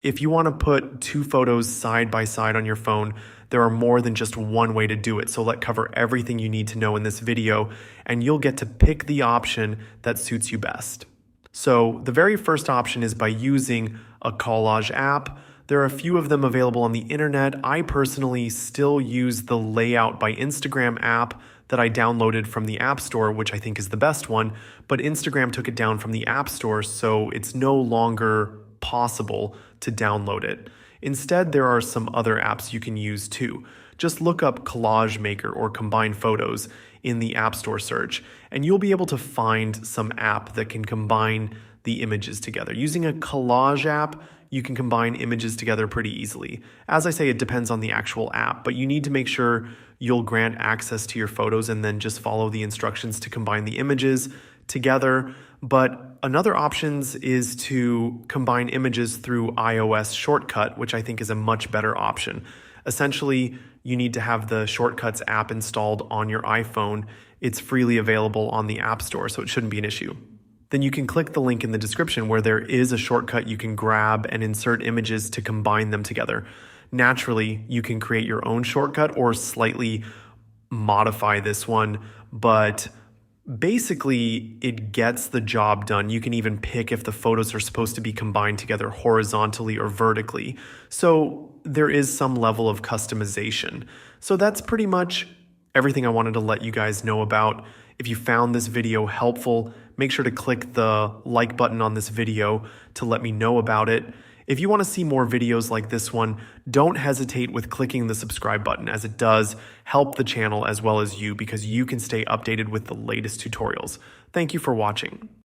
If you want to put two photos side by side on your phone, there are more than just one way to do it. So let's cover everything you need to know in this video, and you'll get to pick the option that suits you best. So the very first option is by using a Collage app. There are a few of them available on the internet. I personally still use the Layout by Instagram app that I downloaded from the App Store, which I think is the best one, but Instagram took it down from the App Store, so it's no longer possible to download it. Instead, there are some other apps you can use too. Just look up Collage Maker or Combine Photos in the App Store search, and you'll be able to find some app that can combine the images together. Using a Collage app, you can combine images together pretty easily. As I say, it depends on the actual app, but you need to make sure you'll grant access to your photos and then just follow the instructions to combine the images together. But another option is to combine images through iOS Shortcut, which I think is a much better option. Essentially, you need to have the Shortcuts app installed on your iPhone. It's freely available on the App Store, so it shouldn't be an issue. Then you can click the link in the description where there is a shortcut you can grab and insert images to combine them together. Naturally, you can create your own shortcut or slightly modify this one, but basically it gets the job done. You can even pick if the photos are supposed to be combined together horizontally or vertically. So there is some level of customization. So that's pretty much everything I wanted to let you guys know about. If you found this video helpful, make sure to click the like button on this video to let me know about it. If you want to see more videos like this one, don't hesitate with clicking the subscribe button, as it does help the channel as well as you, because you can stay updated with the latest tutorials. Thank you for watching.